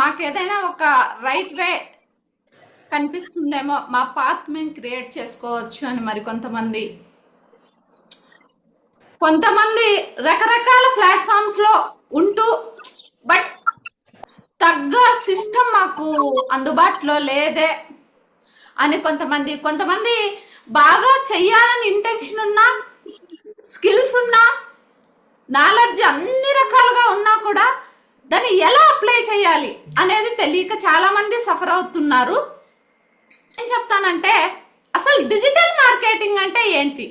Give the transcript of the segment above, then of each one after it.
మాకేదైనా ఒక right way కనిపిస్తుందేమో, మా path మేము క్రియేట్ చేసుకోవచ్చు అని మరి కొంతమంది రకరకాల ప్లాట్ఫామ్స్ లో ఉంటూ బట్ తగ్గ సిస్టమ్ మాకు అందుబాటులో లేదే అని కొంతమంది బాగా చెయ్యాలని ఇంటెన్షన్ ఉన్నా, స్కిల్స్ ఉన్నా, నాలెడ్జ్ అన్ని రకాలుగా ఉన్నా కూడా దాన్ని ఎలా అప్లై చేయాలి అనేది తెలియక చాలా మంది సఫర్ అవుతున్నారు. ఏం చెప్తానంటే అసలు డిజిటల్ మార్కెటింగ్ అంటే ఏంటి?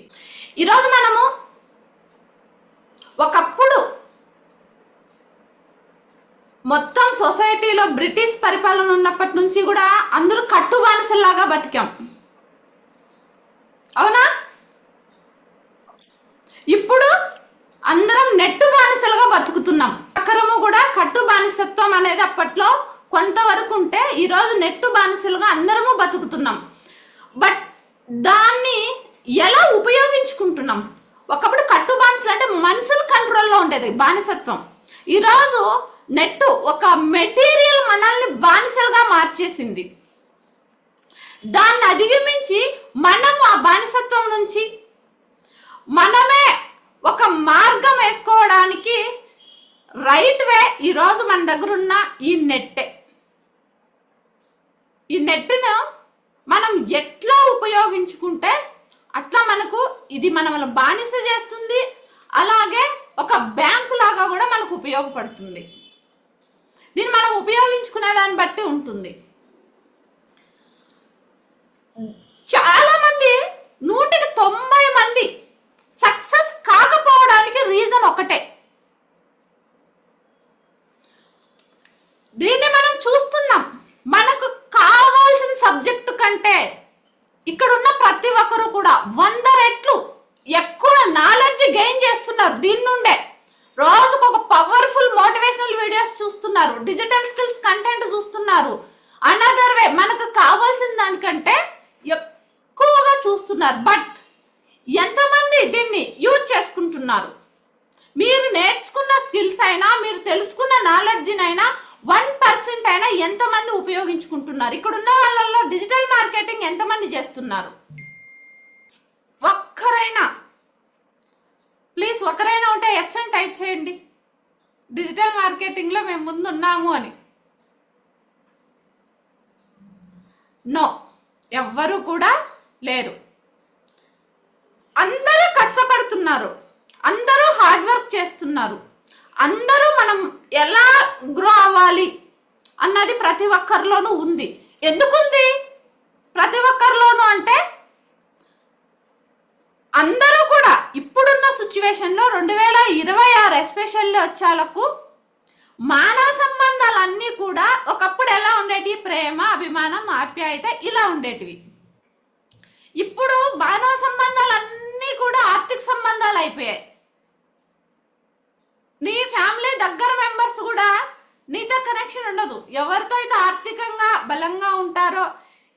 ఈరోజు మనము ఒకప్పుడు మొత్తం సొసైటీలో బ్రిటిష్ పరిపాలన ఉన్నప్పటి నుంచి కూడా అందరూ కట్టు బానిసల్లాగా బతికాం, అవునా? ఇప్పుడు అందరం నెట్టు బానిసలుగా బతుకుతున్నాం. అక్కరము కూడా కట్టు బానిసత్వం అనేది అప్పట్లో కొంతవరకు ఉంటే ఈరోజు నెట్టు బానిసలుగా అందరము బతుకుతున్నాం. బట్ దాన్ని ఎలా ఉపయోగించుకుంటున్నాం? ఒకప్పుడు కట్టు బానిసలు అంటే మనుషుల కంట్రోల్లో ఉండేది బానిసత్వం. ఈరోజు నెట్టు ఒక మెటీరియల్ మనల్ని బానిసలుగా మార్చేసింది. దాన్ని అధిగమించి మనం ఆ బానిసత్వం నుంచి మనమే ఒక మార్గం వేసుకోవడానికి రైట్ వే ఈరోజు మన దగ్గర ఉన్న ఈ నెట్టే. ఈ నెట్ను మనం ఎట్లా ఉపయోగించుకుంటే అట్లా మనకు ఇది మనల్ని బానిస చేస్తుంది, అలాగే ఒక బ్యాంకు లాగా కూడా మనకు ఉపయోగపడుతుంది. దీన్ని మనం ఉపయోగించుకునే దాన్ని బట్టి ఉంటుంది. చాలా మంది 100కి 90 మంది సక్సెస్ కాకపోవడానికి రీజన్ ఒకటే. దీన్ని మనం చూస్తున్నాం. మనకు కావాల్సిన సబ్జెక్టు కంటే ఇక్కడ ఉన్న ప్రతి ఒక్కరు కూడా 100 రెట్లు ఎక్కువ నాలెడ్జ్ గెయిన్ చేస్తున్నారు. దీని నుండే రోజుకు ఒక పవర్ఫుల్ మోటివేషనల్ వీడియోస్ చూస్తున్నారు, డిజిటల్ స్కిల్స్ కంటెంట్ చూస్తున్నారు. అనదర్ వే మనకు కావాల్సిన దానికంటే ఎక్కువగా చూస్తున్నారు. బట్ ఎంతమంది దీన్ని యూజ్ చేసుకుంటున్నారు? మీరు నేర్చుకున్న స్కిల్స్ అయినా, మీరు తెలుసుకున్న నాలెడ్జ్నైనా 1% అయినా ఎంతమంది ఉపయోగించుకుంటున్నారు? ఇక్కడ ఉన్న వాళ్ళల్లో డిజిటల్ మార్కెటింగ్ ఎంతమంది చేస్తున్నారు? ఒక్కరైనా, ప్లీజ్ ఒకరైనా ఉంటే ఎస్ అని టైప్ చేయండి. డిజిటల్ మార్కెటింగ్లో మేము ముందు ఉన్నాము అని. నో, ఎవ్వరు కూడా లేరు. అందరూ కష్టపడుతున్నారు, అందరూ హార్డ్ వర్క్ చేస్తున్నారు. అందరూ మనం ఎలా గ్రో అవ్వాలి అన్నది ప్రతి ఒక్కరిలోనూ ఉంది. ఎందుకుంది ప్రతి ఒక్కరిలోనూ అంటే అందరూ కూడా ఇప్పుడున్న సిచ్యువేషన్లో 2026 ఎస్పెషల్లీ వచ్చేలకు మానవ సంబంధాలన్నీ కూడా ఒకప్పుడు ఎలా ఉండేటివి? ప్రేమ, అభిమానం, ఆప్యాయత ఇలా ఉండేటివి. ఇప్పుడు మానవ సంబంధాలన్నీ కూడా ఆర్థిక సంబంధాలు అయిపోయాయి. నీ ఫ్యామిలీ దగ్గర మెంబర్స్ కూడా నీతో కనెక్షన్ ఉండదు. ఎవరితో అయితే ఆర్థికంగా బలంగా ఉంటారో,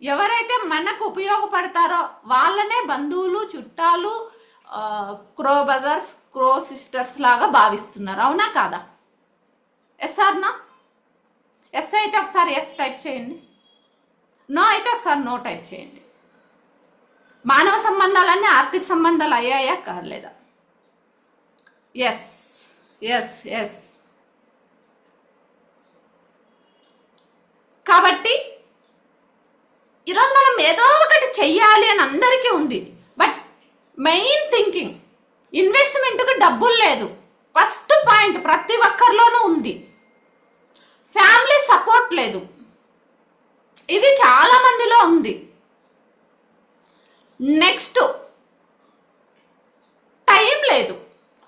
ఎవరైతే మనకు ఉపయోగపడతారో వాళ్ళనే బంధువులు, చుట్టాలు, క్రో బ్రదర్స్, క్రో సిస్టర్స్ లాగా భావిస్తున్నారు. అవునా కాదా? Yes are no? ఎస్ అయితే ఒకసారి ఎస్ టైప్ చేయండి, నో అయితే ఒకసారి నో టైప్ చేయండి. మానవ సంబంధాలన్నీ ఆర్థిక సంబంధాలు అయ్యాయా కాలేదా? Yes yes yes. కాబట్టి ఈరోజు మనం ఏదో ఒకటి చెయ్యాలి అని అందరికీ ఉంది. బట్ మెయిన్ థింకింగ్, ఇన్వెస్ట్మెంట్కి డబ్బులు లేదు. ఫస్ట్ పాయింట్ ప్రతి ఒక్కరిలోనూ ఉంది. ఫ్యామిలీ సపోర్ట్ లేదు, ఇది చాలా మందిలో ఉంది. నెక్స్ట్ టైం లేదు,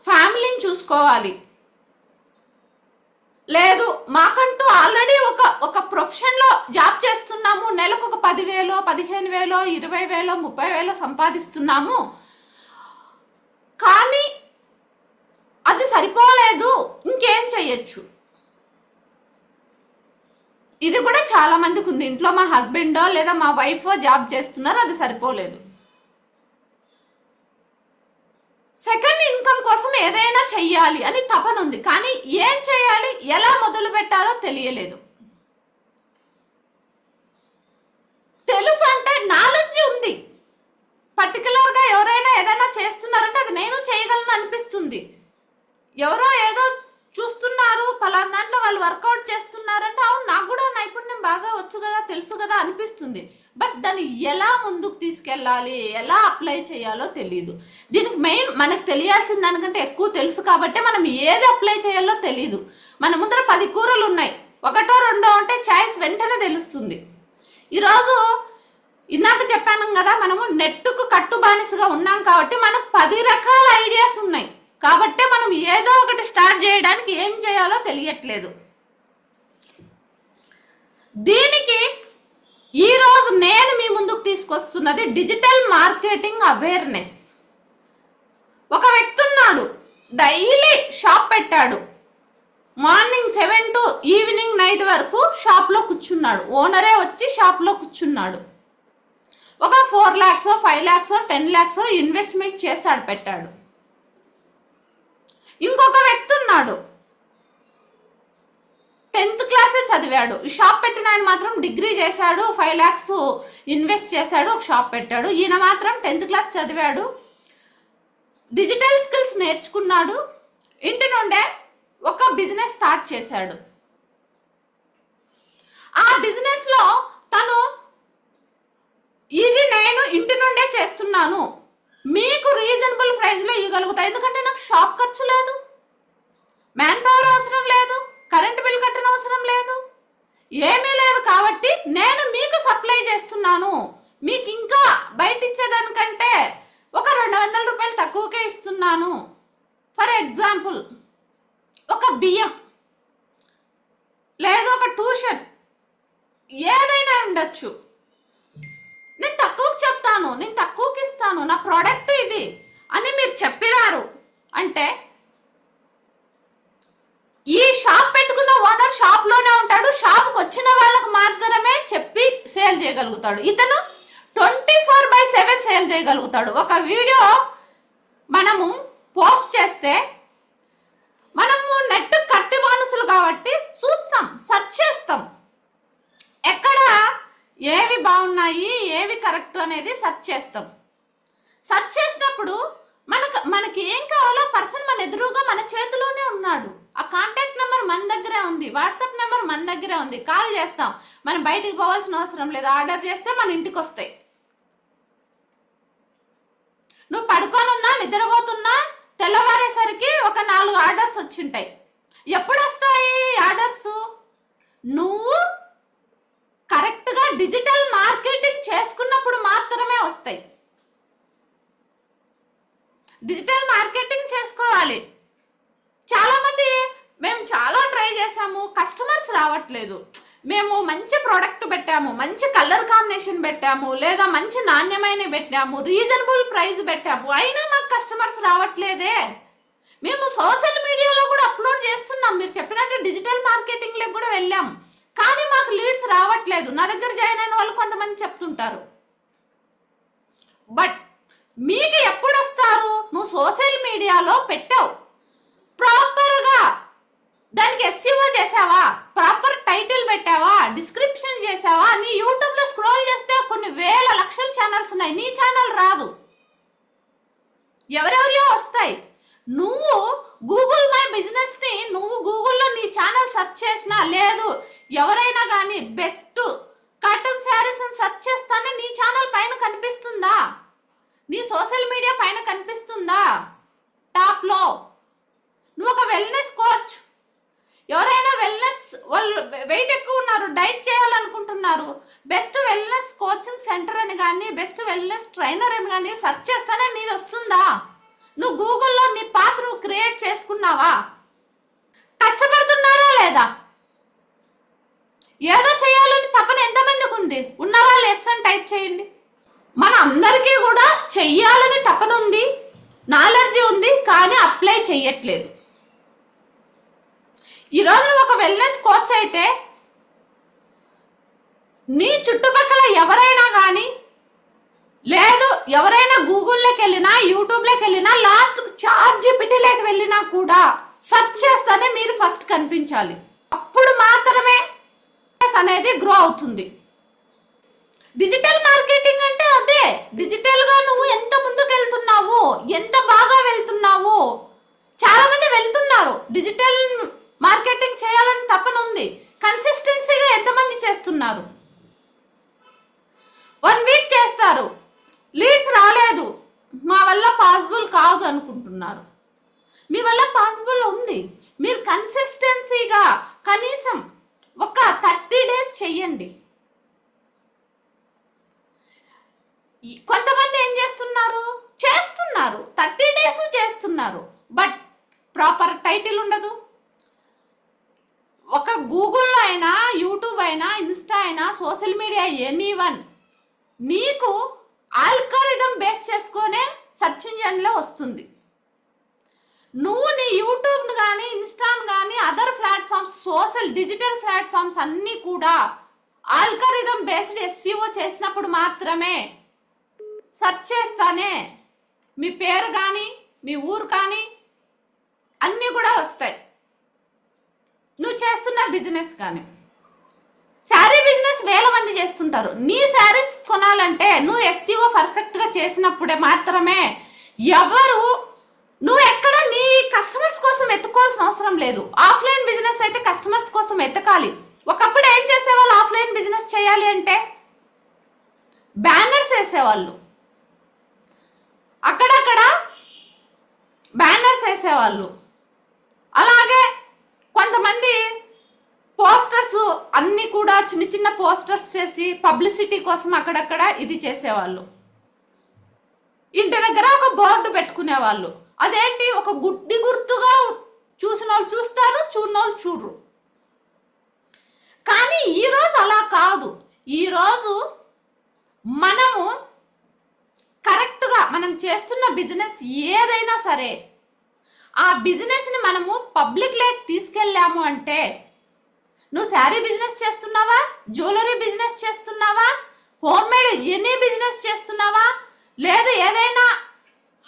ఫ్యామిలీని చూసుకోవాలి. లేదు, మాకంటూ ఆల్రెడీ ఒక ప్రొఫెషన్లో జాబ్ చేస్తున్నాము, నెలకు ఒక 10,000, 15,000, 20,000, 30,000 సంపాదిస్తున్నాము, కానీ అది సరిపోలేదు, ఇంకేం చెయ్యొచ్చు. ఇది కూడా చాలా మందికి ఉంది. ఇంట్లో మా హస్బెండో లేదా మా వైఫో జాబ్ చేస్తున్నారు, అది సరిపోలేదు. సెకండ్ ఇన్కమ్ కోసం ఏదైనా చెయ్యాలి అని తపన ఉంది, కానీ ఏం చేయాలి, ఎలా మొదలు పెట్టాలో తెలియలేదు. తెలుసు అంటే నాలెడ్జ్ ఉంది. పర్టికులర్గా ఎవరైనా ఏదైనా చేస్తున్నారంటే అది నేను చేయగలను అనిపిస్తుంది. ఎవరో ఏదో చూస్తున్నారు, పలానా దాంట్లో వాళ్ళు వర్కౌట్ చేస్తున్నారంటే అవును నాకు కూడా నైపుణ్యం బాగా వచ్చు కదా, తెలుసు కదా అనిపిస్తుంది. బట్ దాన్ని ఎలా ముందుకు తీసుకెళ్ళాలి, ఎలా అప్లై చేయాలో తెలియదు. దీనికి మెయిన్ మనకు తెలియాల్సిన దానికంటే ఎక్కువ తెలుసు కాబట్టి మనం ఏది అప్లై చేయాలో తెలియదు. మన ముందర 10 కూరలు ఉన్నాయి, ఒకటో రెండో అంటే చాయిస్ వెంటనే తెలుస్తుంది. ఈరోజు ఇందాక చెప్పాను కదా, మనము నెట్టుకు కట్టు బానిసగా ఉన్నాం కాబట్టి మనకు 10 రకాల ఐడియాస్ ఉన్నాయి. కాబట్టి మనం ఏదో ఒకటి స్టార్ట్ చేయడానికి ఏం చేయాలో తెలియట్లేదు. దీనికి ఈరోజు నేను మీ ముందుకు తీసుకొస్తున్నది డిజిటల్ మార్కెటింగ్ అవేర్నెస్. ఒక వ్యక్తి ఉన్నాడు, డైలీ షాప్ పెట్టాడు, మార్నింగ్ 7 to ఈవినింగ్ నైట్ వరకు షాప్లో కూర్చున్నాడు. ఓనరే వచ్చి షాప్లో కూర్చున్నాడు. ఒక 4 lakhs 5 lakhs 10 lakhs ఇన్వెస్ట్మెంట్ చేశాడు, పెట్టాడు. ఇంకొక వ్యక్తి ఉన్నాడు, 10th క్లాసే చదివాడు, షాప్ పెట్టిన ఆయన మాత్రం డిగ్రీ చేశాడు, 5 lakhs ఇన్వెస్ట్ చేశాడు, ఒక షాప్ పెట్టాడు. ఈయన మాత్రం 10th క్లాస్ చదివాడు, డిజిటల్ స్కిల్స్ నేర్చుకున్నాడు, ఇంటి నుండే ఒక బిజినెస్ స్టార్ట్ చేశాడు. ఆ బిజినెస్ లో తను ఇది నేను ఇంటి నుండే చేస్తున్నాను, మీకు రీజనబుల్ ప్రైస్ లో ఇవ్వగలుగుతా, ఎందుకంటే నాకు షాప్ ఖర్చు లేదు, మ్యాన్ పవర్ అవసరం లేదు, కరెంట్ బిల్ కట్టడం అవసరం లేదు, ఏమీ లేదు. కాబట్టి నేను మీకు సప్లై చేస్తున్నాను, మీకు ఇంకా బయట ఇచ్చేదానికంటే ఒక 200 రూపాయలు తక్కువకే ఇస్తున్నాను. ఫర్ ఎగ్జాంపుల్ ఒక బియ్యం లేదా ఒక ట్యూషన్ ఏదైనా ఉండొచ్చు. నేను తక్కువకి చెప్తాను, నేను తక్కువకి ఇస్తాను, నా ప్రోడక్ట్ ఇది అని మీరు చెప్పినారు అంటే ఈ షాప్ పెట్టుకున్న ఓనర్ షాప్ లోనే ఉంటాడు, షాప్కి వచ్చిన వాళ్ళకు మాత్రమే చెప్పి సేల్ చేయగలుగుతాడు. ఇతను 24/7 సేల్ చేయగలుగుతాడు. ఒక వీడియో మనము పోస్ట్ చేస్తే మనము నెట్ కట్టి మానసులు కాబట్టి చూస్తాం, సెర్చ్ చేస్తాం, ఎక్కడ ఏవి బాగున్నాయి ఏవి కరెక్ట్ అనేది సెర్చ్ చేస్తాం. సెర్చ్ చేసినప్పుడు మనకి ఏం కావాలో పర్సన్ మన ఎదురుగా మన చేతిలోనే ఉన్నాడు. ఆ కాంటాక్ట్ నెంబర్ మన దగ్గరే ఉంది, వాట్సాప్ నెంబర్ మన దగ్గరే ఉంది, కాల్ చేస్తాం, మనం బయటికి పోవాల్సిన అవసరం లేదు, ఆర్డర్ చేస్తే మన ఇంటికి వస్తాయి. నువ్వు పడుకోనున్నా నిద్రపోతున్నా తెల్లవారేసరికి ఒక 4 ఆర్డర్స్ వచ్చింటాయి. ఎప్పుడు వస్తాయి ఆర్డర్స్? నువ్వు కరెక్ట్ గా డిజిటల్ మార్కెటింగ్ చేసుకున్నప్పుడు మాత్రమే వస్తాయి. డిజిటల్ మార్కెటింగ్ చేసుకోవాలి. చాలా మంది మేము చాలా ట్రై చేసాము, కస్టమర్స్ రావట్లేదు, మేము మంచి ప్రోడక్ట్ పెట్టాము, మంచి కలర్ కాంబినేషన్ పెట్టాము, లేదా మంచి నాణ్యమైన పెట్టాము, రీజనబుల్ ప్రైస్ పెట్టాము, అయినా మాకు కస్టమర్స్ రావట్లేదే. మేము సోషల్ మీడియాలో కూడా అప్లోడ్ చేస్తున్నాం, మీరు చెప్పినట్టు డిజిటల్ మార్కెటింగ్ లో కూడా వెళ్ళాం, కానీ మాకు లీడ్స్ రావట్లేదు. నా దగ్గర జాయిన్ అయిన వాళ్ళు కొంతమంది చెప్తుంటారు. బట్ మీకు ఎప్పుడు వస్తారు? నువ్వు సోషల్ మీడియాలో పెట్టావు, ప్రాపర్గా దానికి SEO చేసావా, ప్రాపర్ టైటిల్ పెట్టావా, డిస్క్రిప్షన్ చేసావా, నీ యూట్యూబ్ లో స్క్రోల్ చేస్తే కొన్ని వేల లక్షల ఛానల్స్ ఉన్నాయి, నీ ఛానల్ రాదు, ఎవరెవరియో వస్తాయి. నువ్వు గూగుల్ మై బిజినెస్ ని నువ్వు గూగుల్లో నీ ఛానల్ సెర్చ్ చేసినా లేదు, ఎవరైనా కానీ బెస్ట్ కాటన్ శారీస్ అని సెర్చ్ చేస్తానే నీ ఛానల్ పైన కనిపిస్తుందా, నీ సోషల్ మీడియా పైన కనిపిస్తుందా టాప్ లో? నువ్వు ఒక వెల్నెస్ కోచ్, ఎవరైనా వెల్నెస్ వాళ్ళు వెయిట్ ఎక్కువ ఉన్నారు, డైట్ చేయాలనుకుంటున్నారు, బెస్ట్ వెల్నెస్ కోచింగ్ సెంటర్ అని కానీ బెస్ట్ వెల్నెస్ ట్రైనర్ అని కానీ సెర్చ్ చేస్తానే నీది వస్తుందా? నువ్వు గూగుల్లో నీ పాత్ర నువ్వు క్రియేట్ చేసుకున్నావా? కష్టపడుతున్నారా లేదా? ఏదో చేయాలని తపన ఎంతమందికి ఉంది? ఉన్నవాళ్ళు ఎస్ అని టైప్ చేయండి. మన అందరికీ కూడా చెయ్యాలని తపన ఉంది, నాలెడ్జ్ ఉంది, కానీ అప్లై చెయ్యట్లేదు. ఈరోజు ఒక వెల్నెస్ కోచ్ అయితే నీ చుట్టుపక్కల ఎవరైనా కానీ లేదు, ఎవరైనా గూగుల్లోకి వెళ్ళినా యూట్యూబ్లోకి వెళ్ళినా లాస్ట్ ChatGPTలోకి వెళ్ళినా కూడా సెర్చ్ చేస్తానే మీరు ఫస్ట్ కనిపించాలి. అప్పుడు మాత్రమే అనేది గ్రో అవుతుంది. డిజిటల్ మార్కెటింగ్ అంటే అదే. డిజిటల్ గా నువ్వు ఎంత ముందుకు వెళ్తున్నావు, ఎంత బాగా వెళ్తున్నావు. చాలా మంది వెళ్తున్నారు, డిజిటల్ మార్కెటింగ్ చేయాలని తపన ఉంది. కన్సిస్టెన్సీగా ఎంతమంది చేస్తున్నారు? 1 వీక్ చేస్తారు, లీడ్స్ రాలేదు, మా వల్ల పాసిబుల్ కాదు అనుకుంటున్నారు. మీ వల్ల పాసిబుల్ ఉంది. మీరు కన్సిస్టెన్సీగా కనీసం ఒక 30 డేస్ చెయ్యండి. కొంతమంది ఏం చేస్తున్నారు 30 డేస్ చేస్తున్నారు, బట్ ప్రాపర్ టైటిల్ ఉండదు. ఒక గూగుల్లో అయినా, యూట్యూబ్ అయినా, ఇన్స్టా అయినా, సోషల్ మీడియా ఎనీవన్, నీకు ఆల్గోరిథం బేస్ చేసుకునే సెర్చ్ ఇంజిన్లో వస్తుంది. నువ్వు నీ యూట్యూబ్ కానీ, ఇన్స్టాన్ కానీ, other platforms, social digital platforms అన్నీ కూడా ఆల్గోరిథం బేస్డ్ SEO చేసినప్పుడు మాత్రమే సెర్చ్ చేస్తానే మీ పేరు కానీ, మీ ఊరు కానీ అన్నీ కూడా వస్తాయి. నువ్వు చేస్తున్న బిజినెస్ కానీ, శారీ బిజినెస్ వేల మంది చేస్తుంటారు. నీ శారీస్ కొనాలంటే నువ్వు SEO పర్ఫెక్ట్గా చేసినప్పుడే మాత్రమే ఎవరు, నువ్వు ఎక్కడ నీ కస్టమర్స్ కోసం ఎత్తుకోవాల్సిన అవసరం లేదు. ఆఫ్లైన్ బిజినెస్ అయితే కస్టమర్స్ కోసం ఎత్తకాలి. ఒకప్పుడు ఏం చేసేవాళ్ళు? ఆఫ్లైన్ బిజినెస్ చేయాలి అంటే బ్యానర్స్ వేసేవాళ్ళు, అక్కడక్కడ బ్యానర్స్ వేసేవాళ్ళు. అలాగే కొంతమంది పోస్టర్స్ అన్నీ కూడా చిన్న చిన్న పోస్టర్స్ చేసి పబ్లిసిటీ కోసం అక్కడక్కడ ఇది చేసేవాళ్ళు. ఇంటి దగ్గర ఒక బోర్డు పెట్టుకునేవాళ్ళు. అదేంటి, ఒక గుడ్డి గుర్తుగా చూసిన వాళ్ళు చూస్తారు, చూడని వాళ్ళు చూడరు. కానీ ఈరోజు అలా కాదు. ఈరోజు మనము కరెక్ట్గా మనం చేస్తున్న బిజినెస్ ఏదైనా సరే, ఆ బిజినెస్ని మనము పబ్లిక్ లైక్ తీసుకెళ్ళాము అంటే, నువ్వు శారీ బిజినెస్ చేస్తున్నావా, జ్యువెలరీ బిజినెస్ చేస్తున్నావా, హోమ్ మేడ్ ఎనీ బిజినెస్ చేస్తున్నావా, లేదు ఏదైనా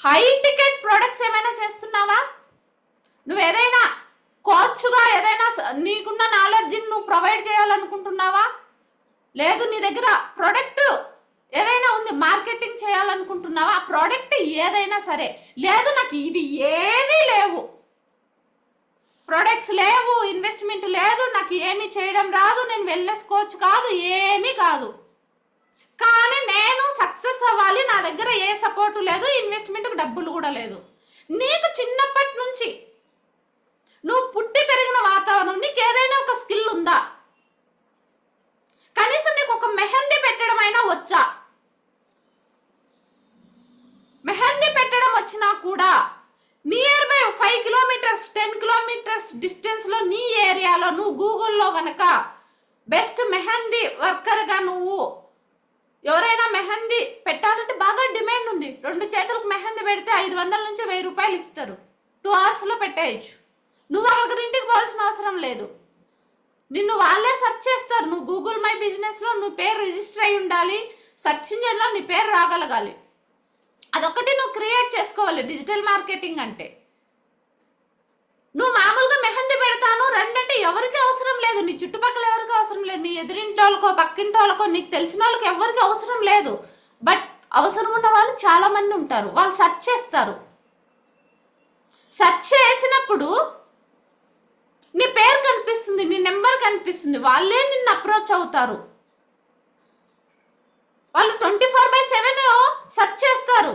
హై టికెట్ ప్రొడక్ట్స్ ఏమైనా చేస్తున్నావా, నువ్వు ఏదైనా కోచ్గా ఏదైనా నీకున్న నాలెడ్జ్ని నువ్వు ప్రొవైడ్ చేయాలనుకుంటున్నావా, లేదు నీ దగ్గర ప్రొడక్ట్ ఏదైనా ఉంది మార్కెటింగ్ చేయాలనుకుంటున్నావా, ఆ ప్రోడక్ట్ ఏదైనా సరే, లేదు నాకు ఇవి ఏమీ లేవు, ప్రొడక్ట్స్ లేవు, ఇన్వెస్ట్మెంట్ లేదు, నాకు ఏమీ చేయడం రాదు, నేను వెల్నెస్ కోచ్ కాదు, ఏమీ కాదు, కానీ నేను సక్సెస్ అవ్వాలి, నా దగ్గర ఏ సపోర్టు లేదు, ఇన్వెస్ట్మెంట్కి డబ్బులు కూడా లేదు. నీకు చిన్నప్పటి నుంచి నువ్వు పుట్టి పెరిగిన వాతావరణం, నీకు ఏదైనా ఒక స్కిల్ ఉందా? కనీసం నీకు ఒక మెహందీ పెట్టడం అయినా వచ్చా? మెహందీ పెట్టడం వచ్చినా కూడా near by 5 kilometres 10 kilometres distance లో నీ ఏరియాలో నువ్వు గూగుల్లో గనక బెస్ట్ మెహందీ వర్కర్గా నువ్వు ఎవరైనా మెహందీ పెట్టాలంటే బాగా డిమాండ్ ఉంది. 2 చేతులకు మెహందీ పెడితే 500 నుంచి 1000 రూపాయలు ఇస్తారు. 2 hours లో పెట్టేయచ్చు. నువ్వు అక్కడికి ఇంటికి పోవాల్సిన అవసరం లేదు. నిన్ను వాళ్ళే సెర్చ్ చేస్తారు. నువ్వు గూగుల్ మై బిజినెస్ లో నువ్వు పేరు రిజిస్టర్ అయి ఉండాలి, సెర్చ్ ఇంజిన్ లో నీ పేరు రాగలగాలి. అదొకటి నువ్వు క్రియేట్ చేసుకోవాలి. డిజిటల్ మార్కెటింగ్ అంటే నువ్వు మామూలుగా మెహందీ పెడతాను రండి అంటే ఎవరికి అవసరం లేదు, నీ చుట్టుపక్కల ఎవరికి అవసరం లేదు, నీ ఎదురింటి వాళ్ళకో పక్కింటి వాళ్ళకో నీకు తెలిసిన వాళ్ళకి ఎవరికి అవసరం లేదు. బట్ అవసరం ఉన్న వాళ్ళు చాలా మంది ఉంటారు, వాళ్ళు సెర్చ్ చేస్తారు. సెర్చ్ చేసినప్పుడు నీ పేరు కనిపిస్తుంది, నీ నెంబర్ కనిపిస్తుంది, వాళ్ళే నిన్ను అప్రోచ్ అవుతారు. వాళ్ళు 24/7 సెర్చ్ చేస్తారు,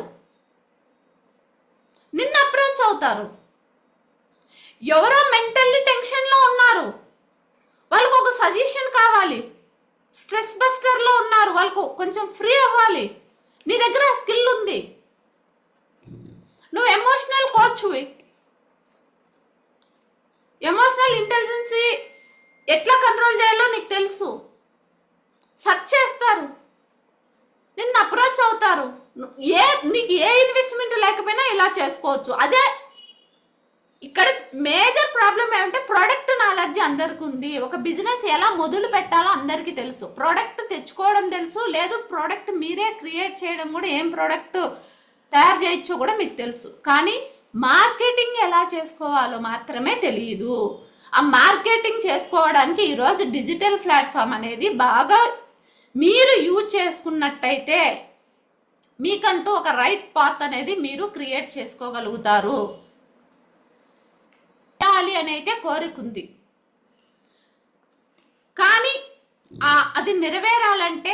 నిన్ను అప్రోచ్ అవుతారు. ఎవరో మెంటల్లీ టెన్షన్లో ఉన్నారు, వాళ్ళకు ఒక సజెషన్ కావాలి, స్ట్రెస్ బస్టర్లో ఉన్నారు, వాళ్ళకు కొంచెం ఫ్రీ అవ్వాలి, నీ దగ్గర స్కిల్ ఉంది, నువ్వు ఎమోషనల్ కోచ్వి, ఎమోషనల్ ఇంటెలిజెన్సీ ఎట్లా కంట్రోల్ చేయాలో నీకు తెలుసు. సెర్చ్ చేస్తారు, నిన్ను అప్రోచ్ అవుతారు. నీకు ఏ ఇన్వెస్ట్మెంట్ లేకపోయినా ఇలా చేసుకోవచ్చు. అదే ఇక్కడ మేజర్ ప్రాబ్లం ఏమంటే ప్రోడక్ట్ నాలెడ్జ్ అందరికి ఉంది. ఒక బిజినెస్ ఎలా మొదలు పెట్టాలో అందరికీ తెలుసు, ప్రోడక్ట్ తెచ్చుకోవడం తెలుసు, లేదు ప్రోడక్ట్ మీరే క్రియేట్ చేయడం కూడా, ఏం ప్రోడక్ట్ తయారు చేయొచ్చో కూడా మీకు తెలుసు. కానీ మార్కెటింగ్ ఎలా చేసుకోవాలో మాత్రమే తెలియదు. ఆ మార్కెటింగ్ చేసుకోవడానికి ఈరోజు డిజిటల్ ప్లాట్ఫామ్ అనేది బాగా మీరు యూజ్ చేసుకున్నట్టయితే మీకంటూ ఒక రైట్ పాత్ అనేది మీరు క్రియేట్ చేసుకోగలుగుతారు అని అయితే కోరికుంది. కానీ అది నెరవేరాలంటే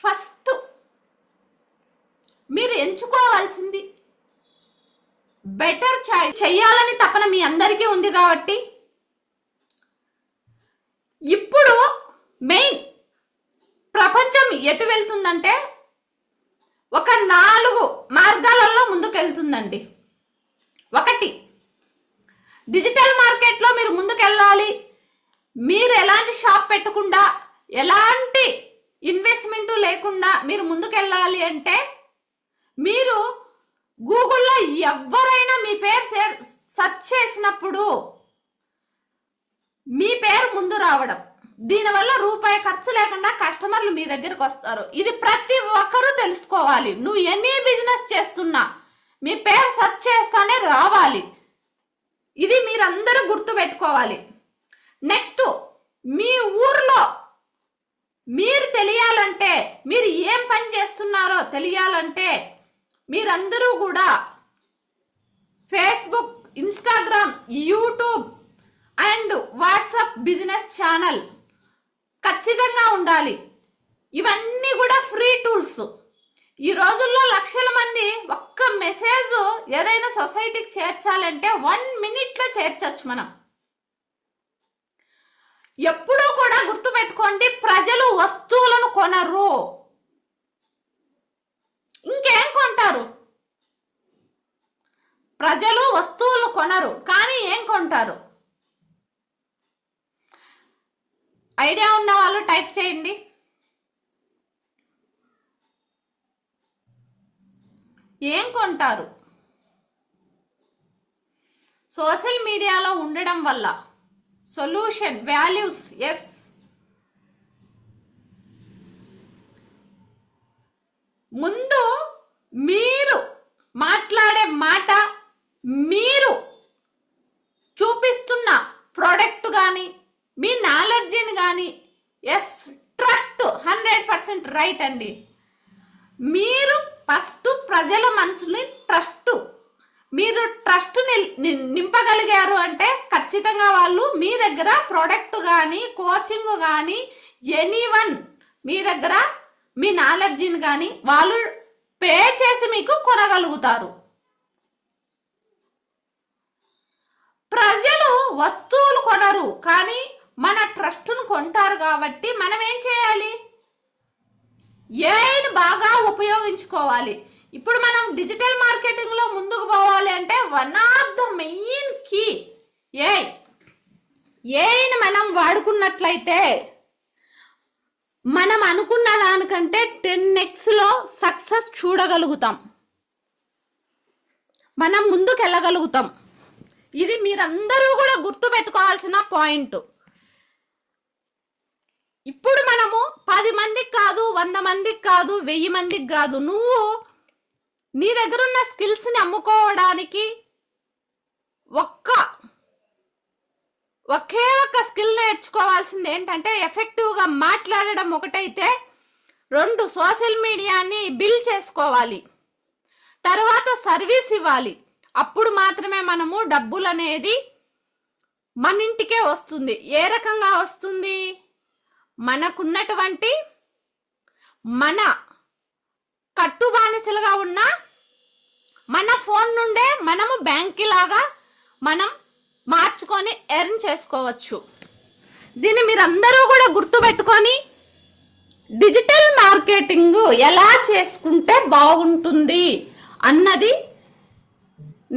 ఫస్ట్ మీరు ఎంచుకోవాల్సింది బెటర్ చాయిస్ చెయ్యాలని తపన మీ అందరికీ ఉంది. కాబట్టి ఇప్పుడు మెయిన్ ప్రపంచం ఎటు వెళ్తుందంటే ఒక 4 మార్గాలలో ముందుకెళ్తుందండి. 1, డిజిటల్ మార్కెట్లో మీరు ముందుకెళ్ళాలి. మీరు ఎలాంటి షాప్ పెట్టకుండా ఎలాంటి ఇన్వెస్ట్మెంట్ లేకుండా మీరు ముందుకెళ్ళాలి అంటే మీరు గూగుల్లో ఎవరైనా మీ పేరు సెర్చ్ చేసినప్పుడు మీ పేరు ముందు రావడం, దీనివల్ల రూపాయి ఖర్చు లేకుండా కస్టమర్లు మీ దగ్గరకు వస్తారు. ఇది ప్రతి ఒక్కరూ తెలుసుకోవాలి. నువ్వు ఎన్ని బిజినెస్ చేస్తున్నా మీ పేరు సెర్చ్ చేస్తానే రావాలి. ఇది మీరందరూ గుర్తు పెట్టుకోవాలి. నెక్స్ట్, మీ ఊర్లో మీరు తెలియాలంటే, మీరు ఏం పని చేస్తున్నారో తెలియాలంటే మీరందరూ కూడా Facebook, Instagram, YouTube and WhatsApp business channel ఖచ్చితంగా ఉండాలి. ఇవన్నీ కూడా ఫ్రీ టూల్స్. ఈ రోజుల్లో లక్షల మంది ఒక్క మెసేజ్ ఏదైనా సొసైటీకి చేర్చాలంటే 1 minute చేర్చచ్చు. మనం ఎప్పుడూ కూడా గుర్తుపెట్టుకోండి, ప్రజలు వస్తువులను కొనరు, ఇంకేం కొంటారు? ప్రజలు వస్తువులు కొనరు, కానీ ఏం కొంటారు? ఐడియా ఉన్న వాళ్ళు టైప్ చేయండి. ఏం కొంటారు? సోషల్ మీడియాలో ఉండడం వల్ల సొల్యూషన్, వాల్యూస్. ఎస్, ముందు మీరు మాట్లాడే మాట, మీరు చూపిస్తున్న ప్రోడక్ట్ కానీ మీ నాలెడ్జిని కానీ, ఎస్, ట్రస్ట్ 100% రైట్ అండి. మీరు ఫస్ట్ ప్రజల మనసుని మీరు ట్రస్ట్ని నింపగలిగారు అంటే ఖచ్చితంగా వాళ్ళు మీ దగ్గర ప్రోడక్ట్ కానీ, కోచింగ్ కానీ, ఎనీవన్ మీ దగ్గర మీ నాలెడ్జిని కానీ వాళ్ళు పే చేసి మీకు కొనగలుగుతారు. ప్రజలు వస్తువులు కొనరు, కానీ మన ట్రస్ట్ను కొంటారు. కాబట్టి మనం ఏం చేయాలి? ఏఐని బాగా ఉపయోగించుకోవాలి. ఇప్పుడు మనం డిజిటల్ మార్కెటింగ్ లో ముందుకు పోవాలి అంటే one of the main key ఏఐని మనం వాడుకున్నట్లయితే మనం అనుకున్న దానికంటే 10x లో సక్సెస్ చూడగలుగుతాం, మనం ముందుకు వెళ్ళగలుగుతాం. ఇది మీరందరూ కూడా గుర్తు పెట్టుకోవాల్సిన పాయింట్. ఇప్పుడు మనము 10 మందికి కాదు, 100 మందికి కాదు, 1000 మందికి కాదు, నువ్వు నీ దగ్గర ఉన్న స్కిల్స్ ని అమ్ముకోవడానికి ఒకే ఒక్క స్కిల్ నేర్చుకోవాల్సింది ఏంటంటే ఎఫెక్టివ్గా మాట్లాడడం ఒకటైతే, 2 సోషల్ మీడియాని బిల్డ్ చేసుకోవాలి, తర్వాత సర్వీస్ ఇవ్వాలి. అప్పుడు మాత్రమే మనము డబ్బులు అనేది మన ఇంటికే వస్తుంది. ఏ రకంగా వస్తుంది? మనకున్నటువంటి మన కట్టుబానిసలుగా ఉన్న మన ఫోన్ నుండే మనము బ్యాంక్ లాగా మనం మార్చుకొని ఎర్న్ చేసుకోవచ్చు. దీన్ని మీరందరూ కూడా గుర్తుపెట్టుకొని డిజిటల్ మార్కెటింగ్ ఎలా చేసుకుంటే బాగుంటుంది అన్నది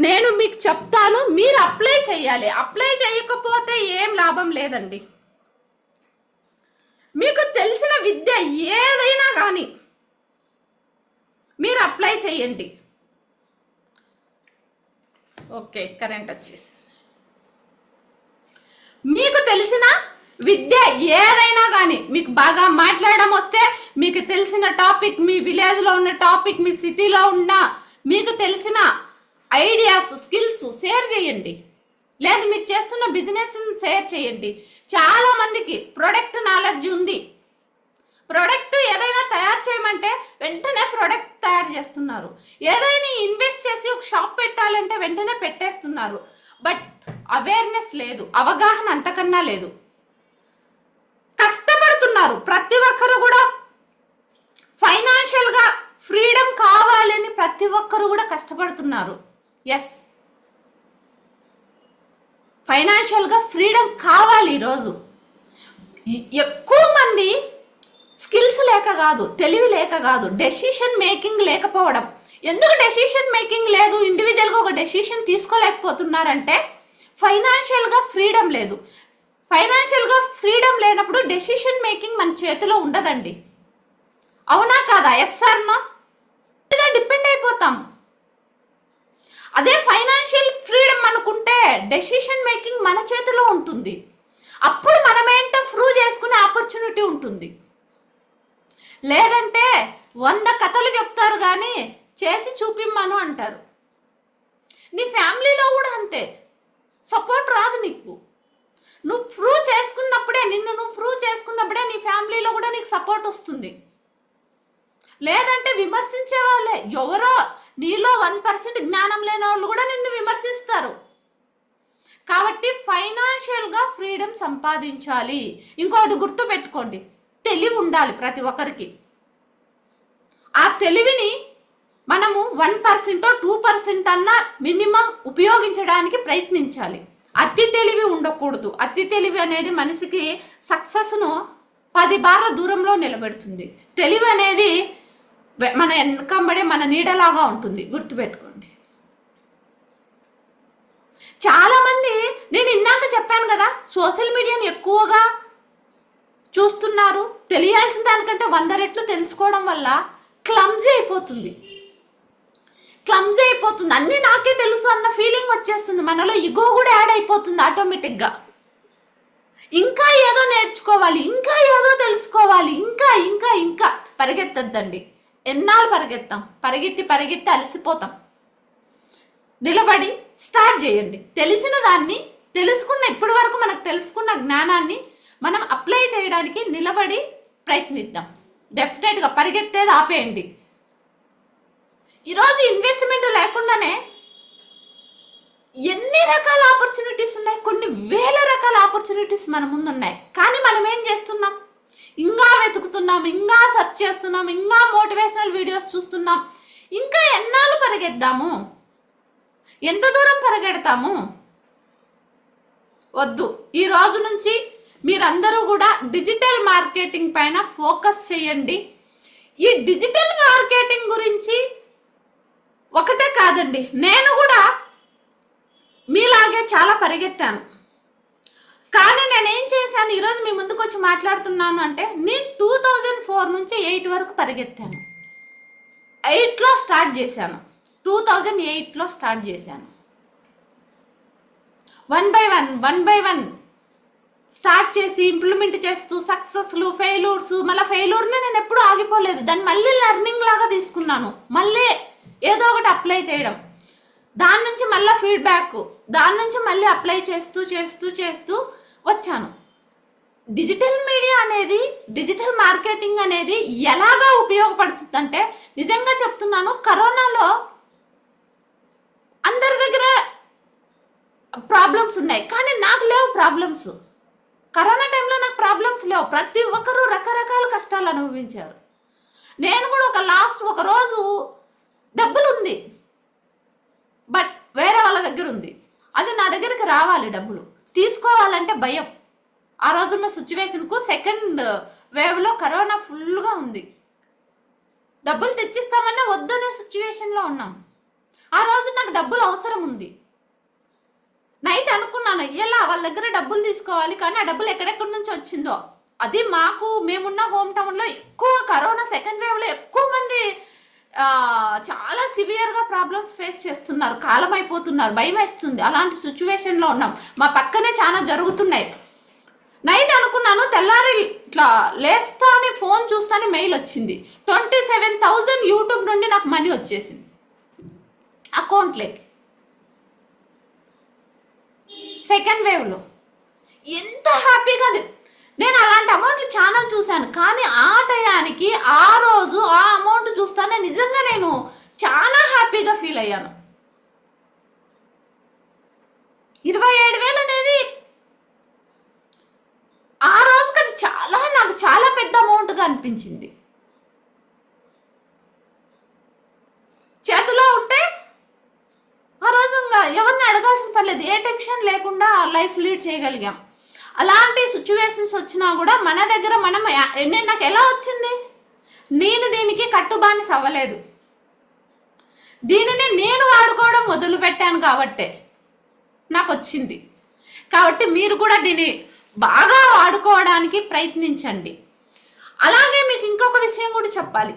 నేను మీకు చెప్తాను. మీరు అప్లై చేయాలి. అప్లై చేయకపోతే ఏం లాభం లేదండి. మీకు తెలిసిన విద్య ఏదైనా కానీ మీరు అప్లై చేయండి. ఓకే, కరెంట్ వచ్చేసి. మీకు తెలిసిన విద్య ఏదైనా కానీ, మీకు బాగా మాట్లాడడం వస్తే, మీకు తెలిసిన టాపిక్, మీ విలేజ్లో ఉన్న టాపిక్, మీ సిటీలో ఉన్న మీకు తెలిసిన ఐడియాస్, స్కిల్స్ షేర్ చేయండి. లేదు మీరు చేస్తున్న బిజినెస్ షేర్ చేయండి. చాలా మందికి ప్రొడక్ట్ నాలెడ్జ్ ఉంది. ప్రొడక్ట్ ఏదైనా తయారు చేస్తున్నారు. ఏదైనా ఇన్వెస్ట్ చేసి ఒక షాప్ పెట్టాలంటే వెంటనే పెట్టేస్తున్నారు. బట్ అవేర్నెస్ లేదు, అవగాహన అంతకన్నా లేదు. కష్టపడుతున్నారు ప్రతి ఒక్కరు కూడా. ఫైనాన్షియల్ గా ఫ్రీడమ్ కావాలని ప్రతి ఒక్కరు కూడా కష్టపడుతున్నారు. ఎస్, ఫైనాన్షియల్ గా ఫ్రీడమ్ కావాలి. ఈరోజు ఎక్కువ మంది స్కిల్స్ లేక కాదు, తెలివి లేక కాదు, డెసిషన్ మేకింగ్ లేకపోవడం. ఎందుకు డెసిషన్ మేకింగ్ లేదు, ఇండివిజువల్గా ఒక డెసిషన్ తీసుకోలేకపోతున్నారంటే ఫైనాన్షియల్ గా ఫ్రీడమ్ లేదు. ఫైనాన్షియల్ గా ఫ్రీడమ్ లేనప్పుడు డెసిషన్ మేకింగ్ మన చేతిలో ఉండదండి. అవునా కాదా? Yes sir no? డిపెండ్ అయిపోతాం. అదే ఫైనాన్షియల్ ఫ్రీడమ్ అనుకుంటే డెసిషన్ మేకింగ్ మన చేతిలో ఉంటుంది. అప్పుడు మనమేంటో ప్రూవ్ చేసుకునే ఆపర్చునిటీ ఉంటుంది. లేదంటే 100 కథలు చెప్తారు కానీ చేసి చూపిమ్మను అంటారు. నీ ఫ్యామిలీలో కూడా అంతే, సపోర్ట్ రాదు నీకు. నువ్వు ప్రూవ్ చేసుకున్నప్పుడే, నువ్వు ప్రూవ్ చేసుకున్నప్పుడే నీ ఫ్యామిలీలో కూడా నీకు సపోర్ట్ వస్తుంది. లేదంటే విమర్శించే వాళ్ళే, ఎవరో నీలో 1% జ్ఞానం లేని వాళ్ళు కూడా నిన్ను విమర్శిస్తారు. కాబట్టి ఫైనాన్షియల్ గా ఫ్రీడమ్ సంపాదించాలి. ఇంకోటి గుర్తు పెట్టుకోండి, తెలివి ఉండాలి ప్రతి ఒక్కరికి. ఆ తెలివిని మనము 1% 2% అన్నా మినిమం ఉపయోగించడానికి ప్రయత్నించాలి. అతి తెలివి ఉండకూడదు. అతి తెలివి అనేది మనిషికి సక్సెస్ను 10 బార్ల దూరంలో నిలబెడుతుంది. తెలివి అనేది మన వెనకంబడే మన నీడలాగా ఉంటుంది, గుర్తుపెట్టుకోండి. చాలా మంది, నేను ఇందాక చెప్పాను కదా, సోషల్ మీడియాని ఎక్కువగా చూస్తున్నారు. తెలియాల్సిన దానికంటే 100 రెట్లు తెలుసుకోవడం వల్ల క్లమ్జీ అయిపోతుంది. అన్నీ నాకే తెలుసు అన్న ఫీలింగ్ వచ్చేస్తుంది. మనలో ఇగో కూడా యాడ్ అయిపోతుంది ఆటోమేటిక్గా. ఇంకా ఏదో నేర్చుకోవాలి, ఇంకా ఏదో తెలుసుకోవాలి, ఇంకా ఇంకా ఇంకా పరిగెత్తద్దండి. ఎన్నాళ్ళు పరిగెత్తాం? పరిగెత్తి అలసిపోతాం. నిలబడి స్టార్ట్ చేయండి. తెలిసిన దాన్ని, ఇప్పటి వరకు మనకు తెలుసుకున్న జ్ఞానాన్ని మనం అప్లై చేయడానికి నిలబడి ప్రయత్నిద్దాం. డెఫినెట్గా పరిగెత్తేది ఆపేయండి. ఈరోజు ఇన్వెస్ట్మెంట్ లేకుండానే ఎన్ని రకాల ఆపర్చునిటీస్ ఉన్నాయి, కొన్ని వేల రకాల ఆపర్చునిటీస్ మన ముందు ఉన్నాయి. కానీ మనం ఏం చేస్తున్నాం? ఇంకా వెతుకుతున్నాం, ఇంకా సెర్చ్ చేస్తున్నాం, ఇంకా మోటివేషనల్ వీడియోస్ చూస్తున్నాం. ఇంకా ఎన్నాళ్ళు పరిగెద్దాము? ఎంత దూరం పరిగెడతాము? వద్దు. ఈ రోజు నుంచి మీరందరూ కూడా డిజిటల్ మార్కెటింగ్ పైన ఫోకస్ చేయండి. ఈ డిజిటల్ మార్కెటింగ్ గురించి ఒకటే కాదండి, నేను కూడా మీలాగే చాలా పరిగెత్తాను. కానీ నేనేం చేశాను, ఈరోజు మీ ముందుకు వచ్చి మాట్లాడుతున్నాను అంటే, నేను 2004 నుంచి 8 వరకు పరిగెత్తాను. 8లో స్టార్ట్ చేశాను. 2008లో స్టార్ట్ చేశాను. 1 by 1 స్టార్ట్ చేసి ఇంప్లిమెంట్ చేస్తూ సక్సెస్లు, ఫెయిల్యూర్స్, మళ్ళీ ఫెయిల్యూర్ని నేను ఎప్పుడు ఆగిపోలేదు. దాన్ని మళ్ళీ లెర్నింగ్ లాగా తీసుకున్నాను. మళ్ళీ ఏదో ఒకటి అప్లై చేయడం, దాని నుంచి మళ్ళీ ఫీడ్బ్యాక్, దాని నుంచి మళ్ళీ అప్లై చేస్తూ వచ్చాను. డిజిటల్ మీడియా అనేది, డిజిటల్ మార్కెటింగ్ అనేది ఎలాగా ఉపయోగపడుతుంది అంటే, నిజంగా చెప్తున్నాను, కరోనాలో అందరి దగ్గర ప్రాబ్లమ్స్ ఉన్నాయి, కానీ నాకు లేవు ప్రాబ్లమ్స్. కరోనా టైంలో నాకు ప్రాబ్లమ్స్ లేవు. ప్రతి ఒక్కరూ రకరకాల కష్టాలు అనుభవించారు. నేను కూడా ఒక రోజు డబ్బులు ఉంది, బట్ వేరే వాళ్ళ దగ్గర ఉంది. అది నా దగ్గరికి రావాలి, డబ్బులు తీసుకోవాలంటే భయం. ఆ రోజున్న సిచ్యువేషన్కు, సెకండ్ వేవ్లో కరోనా ఫుల్గా ఉంది. డబ్బులు తెచ్చిస్తామన్నా వద్దనే సిచ్యువేషన్లో ఉన్నాం. ఆ రోజు నాకు డబ్బులు అవసరం ఉంది. నైట్ అనుకున్నాను, ఇలా వాళ్ళ దగ్గర డబ్బులు తీసుకోవాలి, కానీ ఆ డబ్బులు ఎక్కడెక్కడి నుంచి వచ్చిందో. అది మేమున్న హోమ్ టౌన్లో ఎక్కువ కరోనా సెకండ్ వేవ్లో ఎక్కువ మంది చాలా సివియర్గా ప్రాబ్లమ్స్ ఫేస్ చేస్తున్నారు, కాలం అయిపోతున్నారు, భయం వేస్తుంది. అలాంటి సిచ్యువేషన్లో ఉన్నాం. మా పక్కనే చాలా జరుగుతున్నాయి. నైట్ అనుకున్నాను, తెల్లారి ఇట్లా లేస్తానే ఫోన్ చూస్తానే మెయిల్ వచ్చింది. 27,000 యూట్యూబ్ నుండి నాకు మనీ వచ్చేసింది అకౌంట్లోకి. సెకండ్ వేవ్లో ఎంత హ్యాపీగా నేను అలాంటి అమౌంట్లు చాలా చూశాను, కానీ ఆ టయానికి ఆ రోజు ఆ అమౌంట్ చూస్తానే నిజంగా నేను చాలా హ్యాపీగా ఫీల్ అయ్యాను. 27,000 అనేది ఆ రోజుకి అది నాకు చాలా పెద్ద అమౌంట్గా అనిపించింది. చేతిలో ఉంటే ఆ రోజు ఇంకా ఎవరిని అడగాల్సిన పర్లేదు, ఏ టెన్షన్ లేకుండా లైఫ్ లీడ్ చేయగలిగాం. అలాంటి సిచ్యువేషన్స్ వచ్చినా కూడా మన దగ్గర మనం నాకు ఎలా వచ్చింది, నేను దీనికి కట్టుబానిస అవ్వలేదు, దీనిని నేను వాడుకోవడం మొదలు పెట్టాను కాబట్టే నాకు వచ్చింది. కాబట్టి మీరు కూడా దీన్ని బాగా వాడుకోవడానికి ప్రయత్నించండి. అలాగే మీకు ఇంకొక విషయం కూడా చెప్పాలి,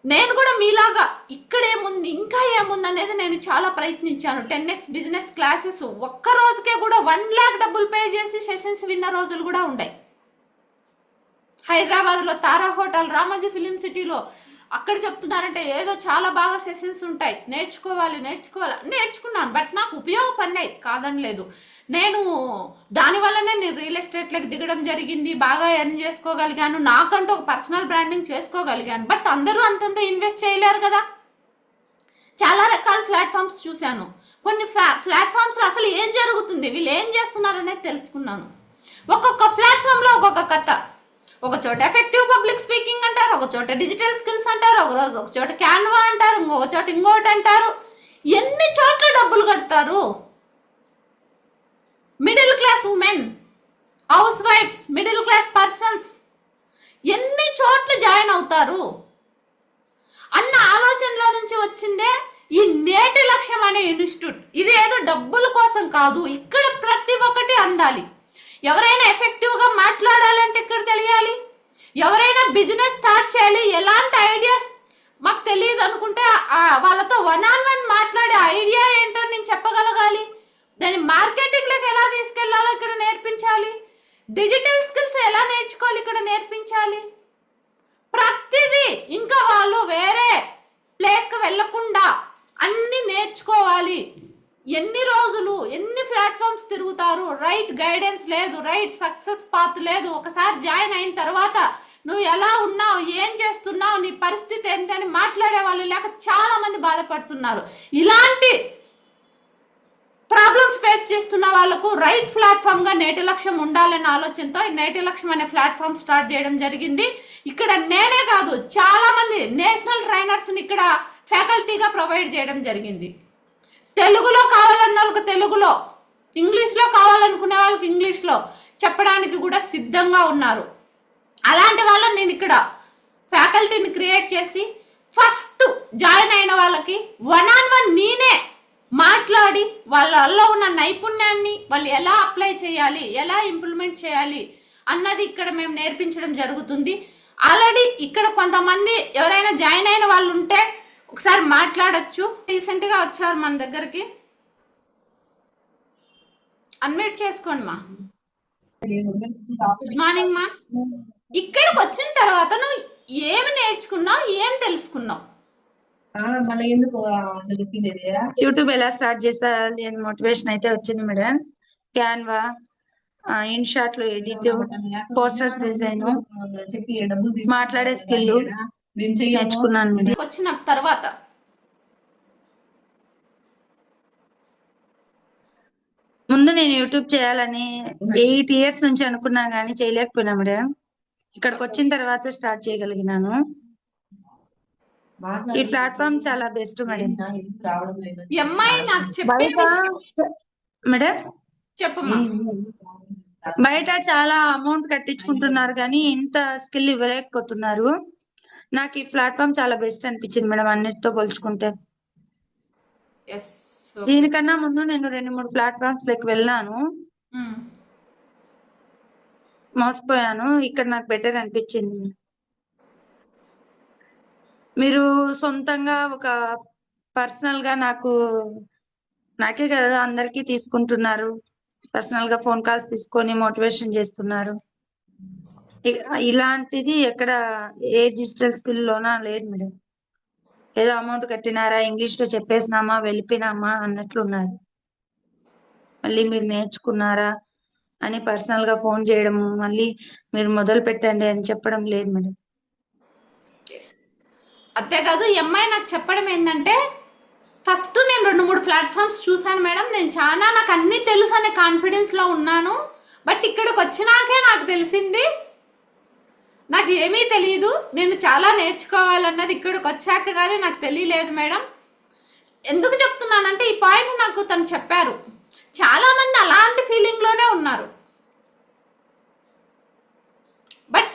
నేను కూడా మీలాగా ఇక్కడ ఏముంది ఇంకా ఏముంది అనేది నేను చాలా ప్రయత్నించాను. 10x బిజినెస్ క్లాసెస్ ఒక్క రోజుకే కూడా 1 lakh డబ్బులు పే చేసి సెషన్స్ విన్న రోజులు కూడా ఉన్నాయి. హైదరాబాద్లో తారా హోటల్, రామోజీ ఫిలిం సిటీలో అక్కడ చెప్తున్నారంటే ఏదో చాలా బాగా సెషన్స్ ఉంటాయి, నేర్చుకున్నాను. బట్ నాకు ఉపయోగపడినాయి, కాదనలేదు. నేను దానివల్లనే నేను రియల్ ఎస్టేట్లోకి దిగడం జరిగింది, బాగా ఎర్న్ చేసుకోగలిగాను, నాకంటూ ఒక పర్సనల్ బ్రాండింగ్ చేసుకోగలిగాను. బట్ అందరూ అంతంత ఇన్వెస్ట్ చేయలేరు కదా. చాలా రకాల ప్లాట్ఫామ్స్ చూశాను. కొన్ని ప్లాట్ఫామ్స్లో అసలు ఏం జరుగుతుంది, వీళ్ళు ఏం చేస్తున్నారు అనేది తెలుసుకున్నాను. ఒక్కొక్క ప్లాట్ఫామ్లో ఒక్కొక్క కథ. ఒక చోట ఎఫెక్టివ్ పబ్లిక్ స్పీకింగ్ అంటారు, ఒక చోట డిజిటల్ స్కిల్స్ అంటారు, ఒక చోట క్యాన్వా అంటారు, ఇంకొక చోట ఇంకోటి అంటారు. ఎన్ని చోట్ల డబ్బులు కడతారు? మిడిల్ క్లాస్ ఉమెన్, హౌస్ వైఫ్స్, మిడిల్ క్లాస్ పర్సన్స్ ఎన్ని చోట్ల జాయిన్ అవుతారు అన్న ఆలోచనలో నుంచి వచ్చిందే ఈ నేటి లక్ష్యం అనే ఇన్స్టిట్యూట్. ఇది ఏదో డబ్బుల కోసం కాదు, ఇక్కడ ప్రతి ఒక్కటి అందాలి. ఎవరైనా ఎఫెక్టివ్గా మాట్లాడాలంటే ఇక్కడ తెలియాలి, ఎవరైనా బిజినెస్ స్టార్ట్ చేయాలి, ఎలాంటి ఐడియాస్ మాకు తెలియదు అనుకుంటే వాళ్ళతో 1-on-1 మాట్లాడే ఐడియా ఏంటో నేను చెప్పగలగాలి. దాన్ని మార్కెటింగ్లోకి ఎలా తీసుకెళ్లాలో ఇక్కడ నేర్పించాలి, డిజిటల్ స్కిల్స్ ఎలా నేర్చుకోవాలి ఇక్కడ నేర్పించాలి. ప్రతిదీ ఇంకా వాళ్ళు వేరే ప్లేస్కి వెళ్ళకుండా అన్ని నేర్చుకోవాలి. ఎన్ని రోజులు ఎన్ని ప్లాట్ఫామ్స్ తిరుగుతారు, రైట్ గైడెన్స్ లేదు, రైట్ సక్సెస్ పాత్ లేదు. ఒకసారి జాయిన్ అయిన తర్వాత నువ్వు ఎలా ఉన్నావు, ఏం చేస్తున్నావు, నీ పరిస్థితి ఏంటని మాట్లాడే వాళ్ళు లేక చాలా మంది బాధపడుతున్నారు. ఇలాంటి ప్రాబ్లమ్స్ ఫేస్ చేస్తున్న వాళ్ళకు రైట్ ప్లాట్ఫామ్ గా నేటి లక్ష్యం ఉండాలనే ఆలోచనతో నేటి లక్ష్యం అనే ప్లాట్ఫామ్ స్టార్ట్ చేయడం జరిగింది. ఇక్కడ నేనే కాదు, చాలా మంది నేషనల్ ట్రైనర్స్ ని ఇక్కడ ఫ్యాకల్టీగా ప్రొవైడ్ చేయడం జరిగింది. తెలుగులో కావాలన్న వాళ్ళకి తెలుగులో, ఇంగ్లీష్లో కావాలనుకునే వాళ్ళకి ఇంగ్లీష్లో చెప్పడానికి కూడా సిద్ధంగా ఉన్నారు. అలాంటి వాళ్ళని నేను ఇక్కడ ఫ్యాకల్టీని క్రియేట్ చేసి ఫస్ట్ జాయిన్ అయిన వాళ్ళకి 1-on-1 నేనే మాట్లాడి వాళ్ళలో ఉన్న నైపుణ్యాన్ని వాళ్ళు ఎలా అప్లై చేయాలి, ఎలా ఇంప్లిమెంట్ చేయాలి అన్నది ఇక్కడ మేము నేర్పించడం జరుగుతుంది. ఆల్రెడీ ఇక్కడ కొంతమంది ఎవరైనా జాయిన్ అయిన వాళ్ళు ఉంటే ఒకసారి మాట్లాడచ్చు. రీసెంట్ గా వచ్చారు మన దగ్గరికి, అన్మ్యూట్ చేసుకోండి మా. గుడ్ మార్నింగ్ మా. ఇక్కడికి వచ్చిన తర్వాత నువ్వు ఏమి నేర్చుకున్నావు, ఏం తెలుసుకున్నావు? యూట్యూబ్ ఎలా స్టార్ట్ చేసాలి అని మోటివేషన్ అయితే వచ్చింది మేడం. క్యాన్వా, ఇన్షాట్లు ఎడిట్, పోస్టర్ డిజైన్, మాట్లాడే స్కిల్ నేర్చుకున్నాను మేడం. వచ్చిన తర్వాత ముందు నేను యూట్యూబ్ చేయాలని 8 years నుంచి అనుకున్నా కానీ చేయలేకపోయినా మేడం. ఇక్కడికి వచ్చిన తర్వాత స్టార్ట్ చేయగలిగినాను. ఈ ప్లాట్ఫామ్ చాలా బెస్ట్ మేడం. మేడం చెప్పమ్మా. బయట చాలా అమౌంట్ కట్టించుకుంటున్నారు కానీ ఇంత స్కిల్ ఇవ్వలేకపోతున్నారు. నాకు ఈ ప్లాట్ఫామ్ చాలా బెస్ట్ అనిపించింది మేడం అన్నిటితో పోల్చుకుంటే. దీనికన్నా ముందు నేను 2-3 ప్లాట్ఫామ్స్ లెక్క వెళ్ళాను, మోసపోయాను. ఇక్కడ నాకు బెటర్ అనిపించింది. మీరు సొంతంగా ఒక పర్సనల్ గా నాకే కదా అందరికీ తీసుకుంటున్నారు, పర్సనల్ గా ఫోన్ కాల్స్ తీసుకొని మోటివేషన్ చేస్తున్నారు. ఇలాంటిది ఎక్కడ ఏ డిజిటల్ స్కిల్ లోనా లేదు మేడం. ఏదో అమౌంట్ కట్టినారా, ఇంగ్లీష్ లో చెప్పేసినామా వెళ్ళిపోయినామా అన్నట్లున్నది. మళ్ళీ మీరు నేర్చుకున్నారా, అని పర్సనల్ గా ఫోన్ చేయడము, మళ్ళీ మీరు మొదలు పెట్టండి అని చెప్పడం లేదు మేడం. అంతేకాదు ఈ అమ్మాయి నాకు చెప్పడం ఏంటంటే, ఫస్ట్ నేను 2-3 ప్లాట్ఫామ్స్ చూశాను మేడం, నేను చాలా నాకు అన్నీ తెలుసు అనే కాన్ఫిడెన్స్లో ఉన్నాను. బట్ ఇక్కడికి వచ్చినాకే నాకు తెలిసింది నాకు ఏమీ తెలియదు, నేను చాలా నేర్చుకోవాలన్నది ఇక్కడికి వచ్చాక కానీ నాకు తెలియలేదు మేడం. ఎందుకు చెప్తున్నానంటే ఈ పాయింట్ నాకు తను చెప్పారు. చాలామంది అలాంటి ఫీలింగ్లోనే ఉన్నారు. బట్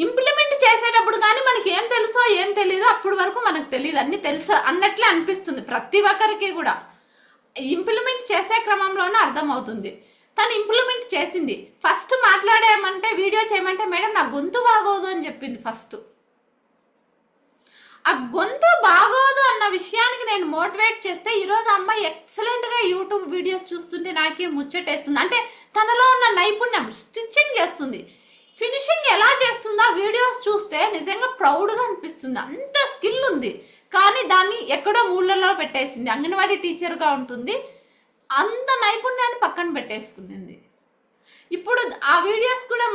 ఇంప్లిమెంట్ చేసేటప్పుడు కానీ మనకి ఏం తెలుసో ఏం తెలీదో అప్పటి వరకు మనకు తెలియదు, అన్ని తెలుసు అన్నట్లే అనిపిస్తుంది ప్రతి ఒక్కరికి కూడా. ఇంప్లిమెంట్ చేసే క్రమంలోనే అర్థమవుతుంది. తను ఇంప్లిమెంట్ చేసింది. ఫస్ట్ మాట్లాడామంటే వీడియో చేయమంటే మేడం నా గొంతు బాగోదు అని చెప్పింది ఫస్ట్. ఆ గొంతు బాగోదు అన్న విషయానికి నేను మోటివేట్ చేస్తే ఈరోజు అమ్మాయి ఎక్సలెంట్గా యూట్యూబ్ వీడియోస్ చూస్తుంటే నాకే ముచ్చటేస్తుంది. అంటే తనలో ఉన్న నైపుణ్యం, స్టిచ్చింగ్ చేస్తుంది, ఫినిషింగ్ ఎలా చేస్తుందో ఆ వీడియోస్ చూస్తే నిజంగా ప్రౌడ్గా అనిపిస్తుంది. అంత స్కిల్ ఉంది, కానీ దాన్ని ఎక్కడో మూలలో పెట్టేసింది. అంగన్వాడీ టీచర్గా ఉంటుంది, అంత నైపుణ్యాన్ని పక్కన పెట్టేసుకుంది. ఇప్పుడు ఆ వీడియోస్ కూడా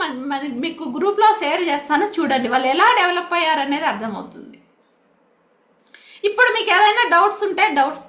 మీకు గ్రూప్లో షేర్ చేస్తాను, చూడండి వాళ్ళు ఎలా డెవలప్ అయ్యారనేది అర్థమవుతుంది. ఇప్పుడు మీకు ఏదైనా డౌట్స్ ఉంటే డౌట్స్